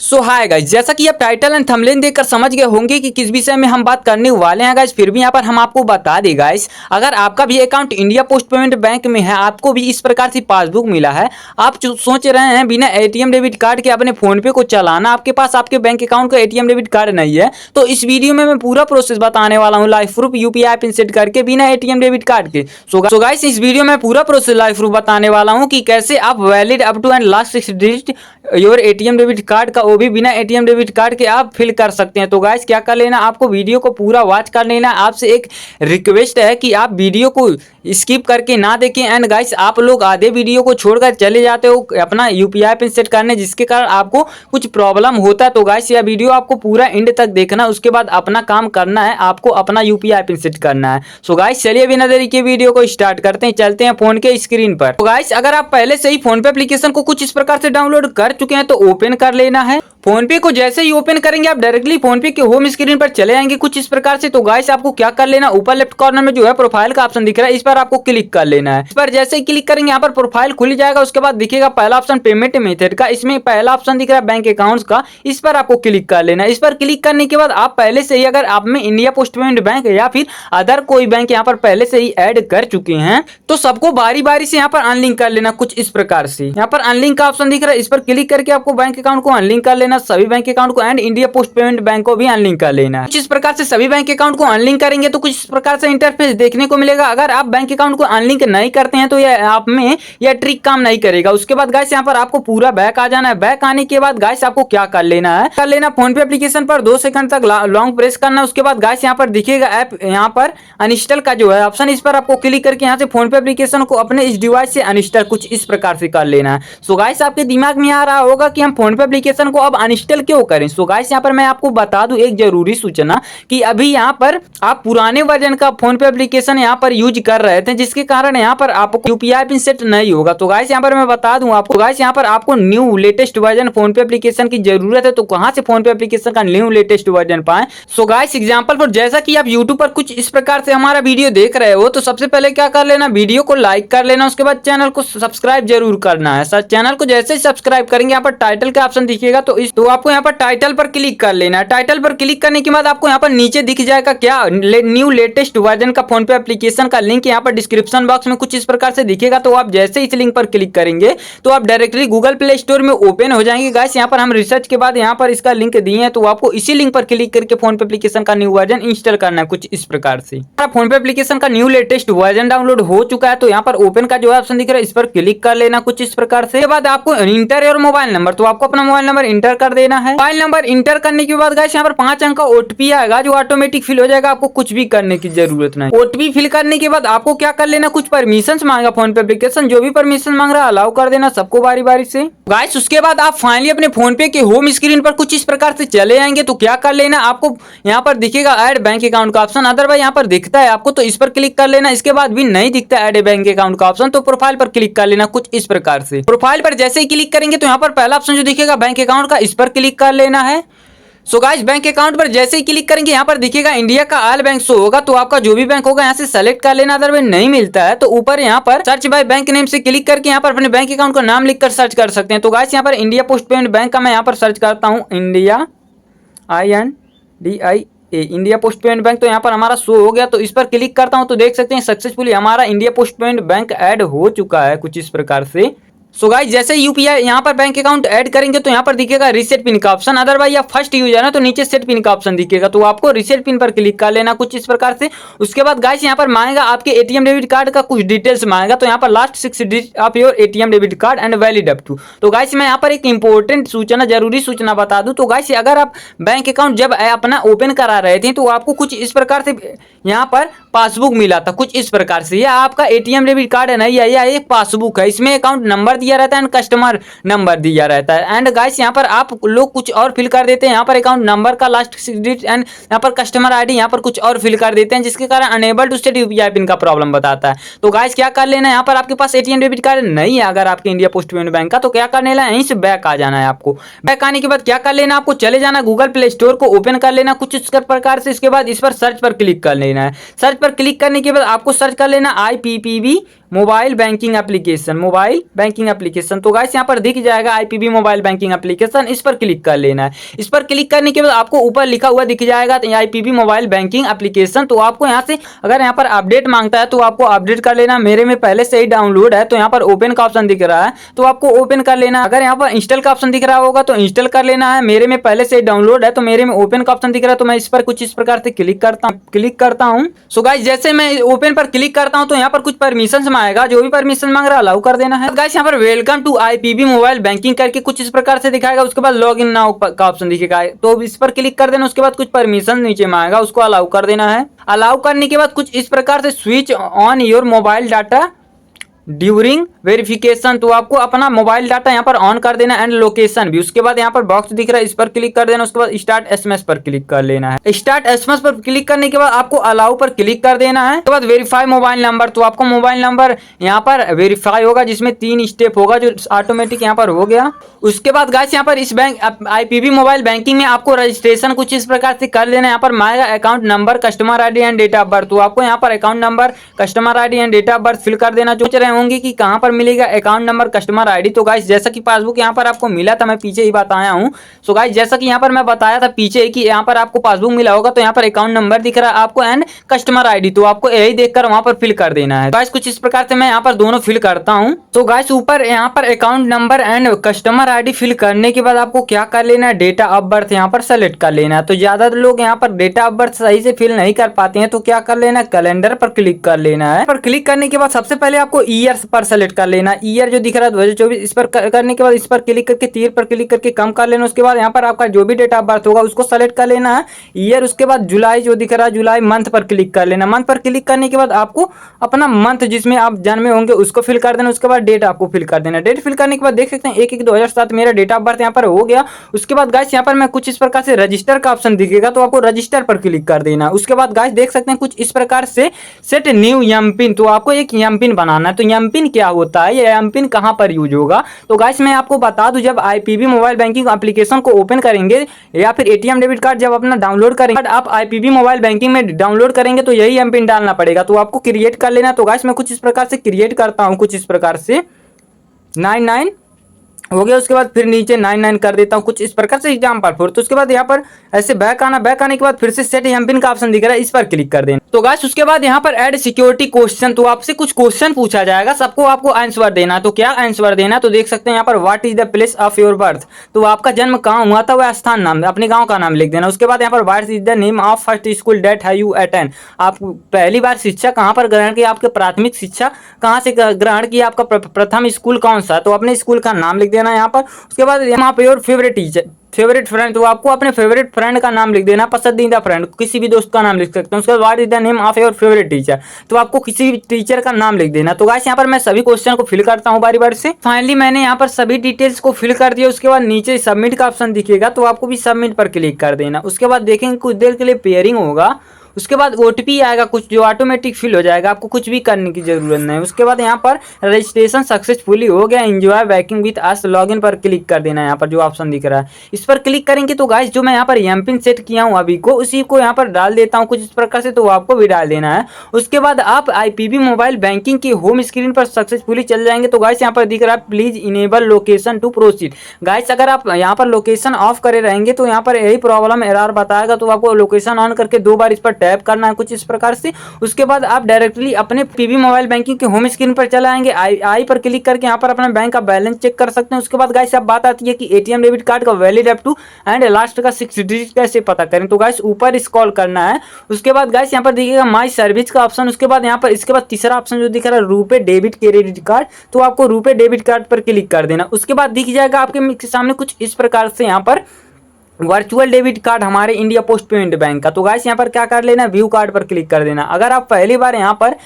सो hi guys, जैसा कि आप टाइटल एंड थंबनेल देखकर समझ गए होंगे कि किस विषय में हम बात करने वाले हैं गाइस। फिर भी यहाँ पर हम आपको बता दें गाइस, अगर आपका भी account India post payment bank में है, आपको भी इस प्रकार से पासबुक मिला है, आप जो सोच रहे हैं बिना एटीएम डेबिट कार्ड के अपने फोन पे को चलाना, आपके पास आपके बैंक अकाउंट का एटीएम डेबिट कार्ड नहीं है, तो इस वीडियो में मैं पूरा प्रोसेस बताने वाला हूँ live proof UPI pin set करके बिना एटीएम डेबिट कार्ड के। सो गाइस, इस वीडियो में पूरा प्रोसेस लाइव प्रूफ बताने वाला हूँ कि कैसे आप valid up to and last 6 digit your ATM debit card का, वो भी बिना एटीएम डेबिट कार्ड के आप फिल कर सकते हैं। तो गाइस क्या कर लेना, आपको वीडियो को पूरा वॉच कर लेना। आपसे एक रिक्वेस्ट है कि आप वीडियो को स्किप करके ना देखें। एंड गाइस, आप लोग आधे वीडियो को छोड़कर चले जाते हो अपना यूपीआई पिन सेट करने, जिसके कारण आपको कुछ प्रॉब्लम होता है। तो गाइस यह वीडियो आपको पूरा एंड तक देखना, उसके बाद अपना काम करना है, आपको अपना यूपीआई पिन सेट करना है। सो गाइस चलिए बिना देरी के वीडियो को स्टार्ट करते हैं, चलते हैं फोन के स्क्रीन पर। तो गाइस अगर आप पहले से ही फोन पे एप्लीकेशन को कुछ इस प्रकार से डाउनलोड कर चुके हैं तो ओपन कर लेना है। फोन पे को जैसे ही ओपन करेंगे आप डायरेक्टली फोन पे के होम स्क्रीन पर चले आएंगे कुछ इस प्रकार से। तो गाइस आपको क्या कर लेना, ऊपर लेफ्ट कॉर्नर में जो है प्रोफाइल का ऑप्शन दिख रहा है, इस पर आपको क्लिक कर लेना है। इस पर जैसे ही क्लिक करेंगे यहाँ पर प्रोफाइल खुल जाएगा। उसके बाद दिखेगा पहला ऑप्शन पेमेंट मेथड का, इसमें पहला ऑप्शन दिख रहा है बैंक अकाउंट्स का, इस पर आपको क्लिक कर लेना है। इस पर क्लिक करने के बाद आप पहले से ही अगर आप में इंडिया पोस्ट पेमेंट बैंक या फिर अदर कोई बैंक यहाँ पर पहले से ही ऐड कर चुके हैं तो सबको बारी बारी से यहाँ पर अनलिंक कर लेना कुछ इस प्रकार से। यहाँ पर अनलिंक का ऑप्शन दिख रहा है, इस पर क्लिक करके आपको बैंक अकाउंट को अनलिंक कर लेना, सभी बैंक अकाउंट को and India post payment bank को भी अनलिंक कर लेना है। कुछ इस प्रकार से सभी बैंक अकाउंट को अनलिंक करेंगे तो कुछ इस प्रकार से इंटरफेस देखने को मिलेगा। अगर आप बैंक अकाउंट को अनलिंक नहीं करते हैं तो यह आप में यह ट्रिक काम नहीं करेगा। उसके बाद गाइस यहाँ पर आपको पूरा बैक आ जाना है। बैक आने के बाद गाइस आपको क्या कर लेना है, फोन पे एप्लीकेशन पर 2 सेकंड तक लॉन्ग प्रेस करना। उसके बाद गाइस यहाँ पर दिखेगा ऐप, यहाँ पर अनइंस्टॉल का जो है ऑप्शन, इस पर आपको क्लिक करके यहाँ से फोन पे एप्लीकेशन को अपने इस डिवाइस से अनइंस्टॉल कुछ इस प्रकार से कर लेना है। सो गाइस आपके दिमाग में आ रहा होगा कि हम फोन पे एप्लीकेशन को अब अनइंस्टॉल क्यों करें। सो गाइस यहाँ पर मैं आपको बता दूं एक जरूरी सूचना कि अभी यहाँ पर आप पुराने वर्जन का फोन पे एप्लीकेशन यहाँ पर यूज कर रहे थे, जिसके कारण यहाँ पर आपको यूपीआई पिन सेट नहीं होगा। तो गाइस यहाँ पर मैं बता दूं आपको, गाइस यहाँ पर आपको न्यू लेटेस्ट वर्जन फोन पे एप्लीकेशन की जरूरत है। तो कहां से फोन पे एप्लीकेशन का न्यू लेटेस्ट वर्जन पाएं। सो गाइस एग्जांपल पर जैसा कि आप यूट्यूब पर कुछ इस प्रकार से हमारा वीडियो देख रहे हो तो सबसे पहले क्या कर लेना, वीडियो को लाइक कर लेना, उसके बाद चैनल को सब्सक्राइब जरूर करना है। चैनल को जैसे ही सब्सक्राइब करेंगे यहाँ पर टाइटल का ऑप्शन दिखेगा, तो आपको यहाँ पर टाइटल पर क्लिक कर लेना है। टाइटल पर क्लिक करने के बाद आपको यहाँ पर नीचे दिख जाएगा क्या, न्यू लेटेस्ट वर्जन का फोन पे एप्लीकेशन का लिंक यहाँ पर डिस्क्रिप्शन बॉक्स में कुछ इस प्रकार से दिखेगा। तो आप जैसे इस लिंक पर क्लिक करेंगे तो आप डायरेक्टली गूगल प्ले स्टोर में ओपन हो जाएंगे। गाइस यहाँ पर हम रिसर्च के बाद यहाँ पर इसका लिंक दिए हैं, तो आपको इसी लिंक पर क्लिक करके फोन पे एप्लीकेशन का न्यू वर्जन इंस्टॉल करना है कुछ इस प्रकार से। फोन पे एप्लीकेशन का न्यू लेटेस्ट वर्जन डाउनलोड हो चुका है, तो यहाँ पर ओपन का जो ऑप्शन दिख रहा है इस पर क्लिक कर लेना कुछ इस प्रकार से। बाद आपको इंटर और मोबाइल नंबर, तो आपको अपना मोबाइल नंबर इंटर कर देना है। मोबाइल नंबर इंटर करने के बाद गाइस यहाँ पर 5 अंक का ओटीपी आएगा जो ऑटोमेटिक फिल हो जाएगा, आपको कुछ भी करने की जरूरत नहीं। ओटीपी फिल करने के बाद आपको क्या कर लेना, कुछ परमिशंस मांगा फोन पे एप्लीकेशन, जो भी परमिशन मांग रहा है अलाउ कर देना सबको बारी बारी से। गाइस उसके बाद आप फाइनली अपने फोन पे के होम स्क्रीन पर कुछ इस प्रकार से चले आएंगे। तो क्या कर लेना, आपको यहाँ पर दिखेगा ऐड बैंक अकाउंट का ऑप्शन, अदरवाइज यहाँ पर दिखता है आपको तो इस पर क्लिक कर लेना। इसके बाद भी नहीं दिखता ऐड बैंक अकाउंट का ऑप्शन तो प्रोफाइल पर क्लिक कर लेना कुछ इस प्रकार से। प्रोफाइल पर जैसे ही क्लिक करेंगे तो यहाँ पर पहला ऑप्शन जो दिखेगा बैंक अकाउंट का, इस पर क्लिक कर लेना है। सो गाइस बैंक अकाउंट पर जैसे ही क्लिक करेंगे यहाँ पर दिखेगा इंडिया का ऑल बैंक शो होगा, तो आपका जो भी बैंक होगा यहाँ से सेलेक्ट कर लेना। अदरवाइज नहीं मिलता है तो ऊपर यहाँ पर सर्च बाय बैंक नेम से क्लिक करके यहाँ पर अपने बैंक अकाउंट का नाम लिखकर सर्च कर सकते हैं। तो गाइस यहाँ पर इंडिया पोस्ट पेमेंट बैंक का मैं यहाँ पर सर्च करता हूँ, India INDIA India post payment bank, तो यहाँ पर हमारा शो हो गया। तो इस पर क्लिक करता हूँ तो देख सकते हैं सक्सेसफुली हमारा India post payment bank add हो चुका है कुछ इस प्रकार से। सो गाइस जैसे यूपीआई यहाँ पर बैंक अकाउंट ऐड करेंगे तो यहाँ पर दिखेगा रीसेट पिन का ऑप्शन, अदरवाइज या फर्स्ट यूजर है तो नीचे सेट पिन का ऑप्शन दिखेगा, तो आपको रीसेट पिन पर क्लिक कर लेना कुछ इस प्रकार से। उसके बाद गाइस यहाँ पर मांगेगा आपके एटीएम डेबिट कार्ड का कुछ डिटेल्स मांगेगा, तो यहाँ पर last 6 digit of your ATM debit card and valid up to. तो गाइस मैं यहाँ पर एक इंपॉर्टेंट सूचना, जरूरी सूचना बता दूं, तो गाइस अगर आप बैंक अकाउंट जब अपना ओपन करा रहे थे तो आपको कुछ इस प्रकार से यहाँ पर पासबुक मिला था कुछ इस प्रकार से। यह आपका एटीएम डेबिट कार्ड नहीं है, यह एक पासबुक है, इसमें अकाउंट नंबर दिया रहता है एंड कस्टमर नंबर दिया रहता है। एंड गाइस यहाँ पर आप लोग कुछ और फिल कर देते हैं, यहाँ पर अकाउंट नंबर का लास्ट 6 डिजिट एंड यहाँ पर कस्टमर आईडी यहाँ पर कुछ और फिल कर देते हैं, जिसके कारण unable to set UPI pin का प्रॉब्लम बताता है। तो गाइस क्या कर लेना है, यहाँ पर आपके पास एटीएम डेबिट कार्ड नहीं है अगर आपके इंडिया पोस्ट पेमेंट बैंक का, तो क्या करने है यहीं से बैक आ जाना है आपको। बैक आने के बाद क्या कर लेना, आपको चले जाना गूगल प्ले स्टोर को ओपन कर लेना कुछ इस प्रकार से। इसके बाद इस पर सर्च पर क्लिक कर लेना है। सर्च पर क्लिक करने के बाद आपको सर्च कर लेना IPPB mobile banking application, mobile banking application. तो गाइस यहाँ पर दिख जाएगा आईपीबी मोबाइल बैंकिंग एप्लीकेशन, इस पर क्लिक कर लेना है। इस पर क्लिक करने के बाद आपको ऊपर लिखा हुआ दिख जाएगा आईपीबी मोबाइल बैंकिंग एप्लीकेशन। तो आपको यहाँ से अगर यहाँ पर अपडेट मांगता है तो आपको अपडेट कर लेना। मेरे में पहले से ही डाउनलोड है, तो यहाँ पर ओपन का ऑप्शन दिख रहा है तो आपको ओपन कर लेना। अगर यहाँ पर इंस्टॉल का ऑप्शन दिख रहा होगा तो इंस्टॉल कर लेना है। मेरे में पहले से ही डाउनलोड है तो मेरे में ओपन का ऑप्शन दिख रहा है, तो मैं इस पर कुछ इस प्रकार से क्लिक करता हूँ। सो गाइस जैसे मैं ओपन पर क्लिक करता हूँ तो यहाँ पर कुछ परमिशन आएगा, जो भी परमिशन मांग रहा है अलाउ कर देना है। गाइस यहाँ पर welcome to IPB mobile banking करके कुछ इस प्रकार से दिखाएगा। उसके बाद लॉग इन नाउ का ऑप्शन दिखेगा, तो इस पर क्लिक कर देना। उसके बाद कुछ परमिशन नीचे में आएगा, उसको अलाउ कर देना है। अलाउ करने के बाद कुछ इस प्रकार से switch on your mobile data during verification, तो आपको अपना मोबाइल डाटा यहाँ पर ऑन कर देना एंड लोकेशन भी। उसके बाद यहाँ पर बॉक्स दिख रहा है, इस पर क्लिक कर देना। उसके बाद स्टार्ट एसएमएस पर क्लिक कर लेना है। स्टार्ट एसएमएस पर क्लिक करने के बाद आपको अलाउ पर क्लिक कर देना है। उसके बाद वेरीफाई मोबाइल नंबर, तो आपको मोबाइल नंबर यहाँ पर वेरीफाई होगा, जिसमें 3 स्टेप होगा जो ऑटोमेटिक यहाँ पर हो गया। उसके बाद गाइस यहाँ पर इस बैंक आईपीबी मोबाइल बैंकिंग में आपको रजिस्ट्रेशन कुछ इस प्रकार से कर लेना है। यहाँ पर मांगेगा account number, customer ID and date of birth, तो आपको यहाँ पर account number, customer ID and date of birth fill कर देना। सोच रहे होंगे कि कहां पर मिलेगा अकाउंट नंबर, कस्टमर आईडी, तो गाइस जैसा कि पासबुक यहां पर आपको मिला था, मैं पीछे ही बताया हूं। सो गाइस जैसा कि यहां पर मैं बताया था पीछे कि यहां पर आपको पासबुक मिला होगा, तो यहां पर अकाउंट नंबर दिख रहा है आपको एंड कस्टमर आईडी, तो आपको यही देखकर वहां पर फिल कर देना है। गाइस कुछ इस प्रकार से मैं यहां पर दोनों फिल करता हूं। तो गाइस ऊपर यहां पर account number and customer ID fill करने के बाद आपको क्या कर लेना है, डेटा ऑफ बर्थ यहां पर सेलेक्ट कर लेना है। तो ज्यादातर लोग यहां पर डेटा ऑफ बर्थ सही से फिल नहीं कर पाते हैं, तो क्या कर लेना है, कैलेंडर पर क्लिक कर लेना है। पर क्लिक करने के बाद सबसे पहले आपको ईयर पर सेलेक्ट कर लेना। ईयर जो दिख रहा है 2024, इस पर करने के बाद इस पर क्लिक करके तीर पर क्लिक करके कम कर लेना। उसके बाद यहाँ पर आपका जो भी डेट ऑफ बर्थ होगा उसको सेलेक्ट कर लेना है, ईयर। उसके बाद जुलाई जो दिख रहा है, जुलाई मंथ पर क्लिक कर लेना। मंथ पर क्लिक करने के बाद आपको अपना मंथ जिसमें आप जन्मे होंगे उसको फिल कर देना। उसके बाद डेट आपको फिल कर देना। डेट फिल करने के बाद देख सकते हैं 1/1/2007 मेरा डेट ऑफ बर्थ यहाँ पर हो गया। उसके बाद गाइस यहाँ पर मैं कुछ इस प्रकार से रजिस्टर का ऑप्शन दिखेगा, तो आपको रजिस्टर पर क्लिक कर देना। उसके बाद गाइस देख सकते हैं कुछ इस प्रकार से सेट न्यू एम पिन, तो आपको एक एम पिन बनाना है। तो एम पिन क्या होता है, ये एम पिन कहां पर यूज होगा, तो गाइस मैं आपको बता दूं, जब आईपीबी मोबाइल बैंकिंग एप्लीकेशन को ओपन करेंगे या फिर एटीएम डेबिट कार्ड जब अपना डाउनलोड करेंगे, आप आईपीबी मोबाइल बैंकिंग में डाउनलोड करेंगे तो यही एम पिन डालना पड़ेगा, तो आपको क्रिएट कर लेना। तो गाइस मैं कुछ इस प्रकार से क्रिएट करता हूं, कुछ इस प्रकार से 99 हो गया। उसके बाद फिर नीचे 99 कर देता हूँ कुछ इस प्रकार से एग्जाम्पल 4। तो उसके बाद यहाँ पर ऐसे बैक आना, बैक आने के बाद फिर से सेट एम पिन का ऑप्शन दिख रहा है, इस पर क्लिक कर देना। तो गाइस उसके बाद यहाँ पर ऐड सिक्योरिटी क्वेश्चन, तो आपसे कुछ क्वेश्चन पूछा जाएगा, सबको आपको आंसर देना। तो क्या आंसर देना, तो देख सकते हैं यहाँ पर what is the place of your birth, तो आपका जन्म कहाँ हुआ था वह स्थान नाम, अपने गाँव का नाम लिख देना। उसके बाद यहाँ पर what is the name of first school that have you attend, आप पहली बार शिक्षा कहाँ पर ग्रहण की, आपके प्राथमिक शिक्षा कहाँ से ग्रहण की, आपका प्रथम स्कूल कौन सा, तो अपने स्कूल का नाम लिख देना यहाँ पर। उसके बाद यहाँ पे your favourite teacher, favourite friend, तो आपको अपने फेवरेट फ्रेंड का नाम लिख देना, पसंदीदा फ्रेंड, किसी भी दोस्त का नाम लिख सकते हैं। उसके बाद what is the name of your favourite teacher, तो आपको किसी भी टीचर का नाम लिख देना। तो गाइस यहाँ पर मैं सभी क्वेश्चन को फिल करता हूँ बारी बारी से। फाइनली मैंने यहाँ पर सभी डिटेल्स को फिल कर दिया। उसके बाद नीचे सबमिट का ऑप्शन दिखेगा, तो आपको भी सबमिट पर क्लिक कर देना। उसके बाद देखेंगे कुछ देर के लिए पेयरिंग होगा, उसके बाद ओटीपी आएगा कुछ जो ऑटोमेटिक फिल हो जाएगा, आपको कुछ भी करने की जरूरत नहीं। उसके बाद यहाँ पर रजिस्ट्रेशन सक्सेसफुली हो गया, enjoy banking with us, login पर क्लिक कर देना। यहाँ पर जो ऑप्शन दिख रहा है इस पर क्लिक करेंगे तो गाइस जो मैं यहाँ पर एम पिन सेट किया हूँ अभी को, उसी को यहाँ पर डाल देता हूँ कुछ इस प्रकार से, तो आपको भी डाल देना है। उसके बाद आप आईपीबी मोबाइल बैंकिंग की होम स्क्रीन पर सक्सेसफुली चल जाएंगे। तो गाइस यहाँ पर दिख रहा है please enable location to proceed. Guys अगर आप यहाँ पर लोकेशन ऑफ करे रहेंगे तो यहाँ पर यही प्रॉब्लम एरर बताएगा, तो आपको लोकेशन ऑन करके 2 बार इस पर टैप करना है कुछ इस प्रकार से। उसके बाद आप डायरेक्टली अपने पीबी मोबाइल बैंकिंग के होम स्क्रीन पर चले आएंगे, आई पर क्लिक करके यहाँ पर अपना बैंक का बैलेंस चेक कर सकते हैं। उसके बाद गाइस अब बात आती है कि एटीएम डेबिट कार्ड का valid up to and last का 6 डिजिट कैसे पता करें। तो गाइस ऊपर स्क्रॉल करना है। उसके बाद गाइस यहाँ पर दिखेगा माई सर्विस का ऑप्शन। उसके बाद यहाँ पर इसके बाद तीसरा ऑप्शन जो दिख रहा है रुपे डेबिट क्रेडिट कार्ड, तो आपको रुपे डेबिट कार्ड पर क्लिक कर देना। उसके बाद दिख जाएगा आपके सामने कुछ इस प्रकार से यहाँ पर वर्चुअल डेबिट कार्ड हमारे इंडिया पोस्ट पेमेंट बैंक का। तो गाइस यहाँ पर क्या कर लेना, व्यू कार्ड पर क्लिक कर देना। अगर आप पहली बार यहाँ पर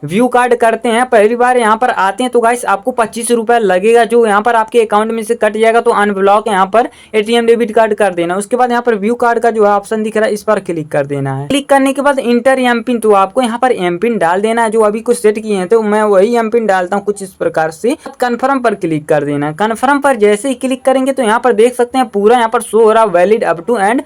व्यू कार्ड करते हैं, पहली बार यहाँ पर आते हैं, तो गाइस आपको 25 रुपये लगेगा, जो यहाँ पर आपके अकाउंट में से कट जाएगा। तो अनब्लॉक यहाँ पर एटीएम डेबिट कार्ड कर देना। उसके बाद यहाँ पर व्यू कार्ड का जो ऑप्शन दिख रहा है इस पर क्लिक कर देना है। क्लिक करने के बाद इंटर एम पिन, तो आपको यहाँ पर एम पिन डाल देना है जो अभी कुछ सेट किए हैं, तो मैं वही एम पिन डालता हूँ कुछ इस प्रकार से। कन्फर्म पर क्लिक कर देना। कन्फर्म पर जैसे ही क्लिक करेंगे तो यहाँ पर देख सकते हैं पूरा यहाँ पर शो हो रहा है वैलिड अप टू एंड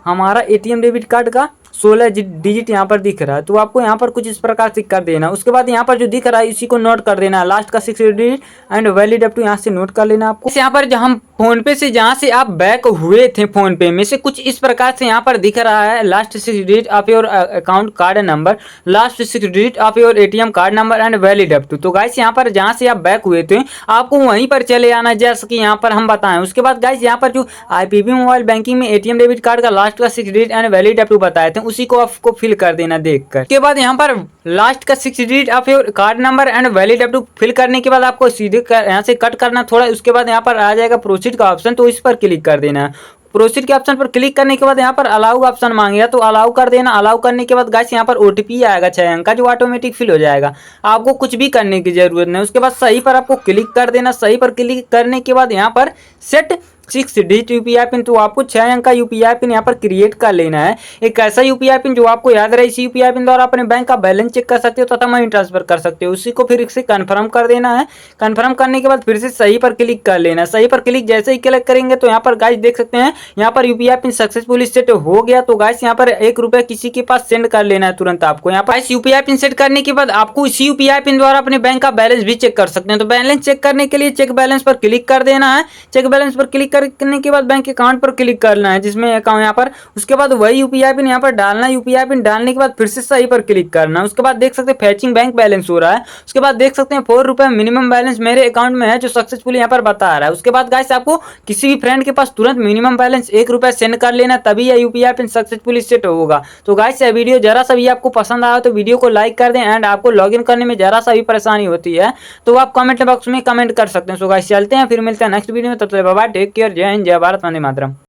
हमारा एटीएम डेबिट कार्ड का 16 डिजिट यहाँ पर दिख रहा है। तो आपको यहाँ पर कुछ इस प्रकार से कर देना। उसके बाद यहाँ पर जो दिख रहा है इसी को नोट कर देना, लास्ट का 6 digit and valid up to यहाँ से नोट कर लेना आपको। यहाँ पर जब हम फोन पे से जहाँ से आप बैक हुए थे फोन पे में से कुछ इस प्रकार से यहाँ पर दिख रहा है last 6 digit of your account card number, last 6 digit of your ATM card number and valid up to. तो गाइस यहाँ पर जहाँ से आप बैक हुए थे आपको वहीं पर चले आना जैसे कि यहाँ पर हम बताएं। उसके बाद गाइस यहाँ पर जो आईपीपी मोबाइल बैंकिंग में एटीएम डेबिट कार्ड का लास्ट का 6 digit and valid up to बताए थे उसी को आपको फिल कर देना देखकर। उसके बाद यहाँ पर लास्ट का 6 digit of your card number and valid up to fill करने के बाद आपको सीधे यहाँ से कट करना थोड़ा। उसके बाद यहाँ पर आ जाएगा प्रोसीड का ऑप्शन, तो इस पर क्लिक कर देना है। प्रोसीड के ऑप्शन पर क्लिक करने के बाद यहाँ पर अलाउ का ऑप्शन मांगेगा तो अलाउ कर देना। अलाउ करने के बाद गाइस यहाँ पर ओटीपी आएगा 6 अंक का जो ऑटोमेटिक फिल हो जाएगा, आपको कुछ भी करने की जरूरत नहीं। उसके बाद सही पर आपको क्लिक कर देना। सही पर क्लिक करने के बाद यहाँ पर सेट 6 डिजिट यूपीआई पिन, तो आपको 6 अंक का यूपीआई पिन यहाँ पर क्रिएट कर लेना है। एक ऐसा यूपीआई पिन जो आपको याद रहे। इसी यूपीआई पिन द्वारा अपने बैंक का बैलेंस चेक कर सकते हो तथा मनी ट्रांसफर कर सकते हो। उसी को फिर से कंफर्म कर देना है। कंफर्म करने के बाद फिर से सही पर क्लिक कर लेना है। सही पर क्लिक जैसे ही क्लिक करेंगे तो यहाँ पर गाइस देख सकते हैं यहाँ पर यूपीआई पिन सक्सेसफुली सेट हो गया। तो गाइस यहाँ पर 1 रुपया किसी के पास सेंड कर लेना है तुरंत आपको। यहाँ पर यूपीआई पिन सेट करने के बाद आपको इसी यूपीआई पिन द्वारा अपने बैंक का बैलेंस भी चेक कर सकते हैं। तो बैलेंस चेक करने के लिए चेक बैलेंस पर क्लिक कर देना है। चेक बैलेंस पर क्लिक करने के बाद बैंक अकाउंट पर क्लिक करना है जिसमें अकाउंट यहाँ पर। उसके बाद वही यूपीआई पिन यहाँ पर डालना है। यूपीआई पिन डालने के बाद फिर से सही पर क्लिक करना है। उसके बाद देख सकते हैं फैचिंग बैंक बैलेंस हो रहा है। उसके बाद देख सकते हैं 4 रुपये मिनिमम बैलेंस मेरे अकाउंट में है जो सक्सेसफुली यहाँ पर बता रहा है। उसके बाद गाइस आपको किसी भी फ्रेंड के पास तुरंत मिनिमम बैलेंस 1 रुपया सेंड कर लेना, तभी यह यूपीआई पिन सक्सेसफुली सेट होगा। तो गाइस यह वीडियो जरा सा भी आपको पसंद आया तो वीडियो को लाइक कर दें एंड आपको लॉगिन करने में जरा सा भी परेशानी होती है तो आप कमेंट बॉक्स में कमेंट कर सकते हैं। सो गाइस चलते हैं, फिर मिलते हैं नेक्स्ट वीडियो में। तब तक बाय बाय, टेक केयर, जय हिंद, जय भारत, वंदे मातरम।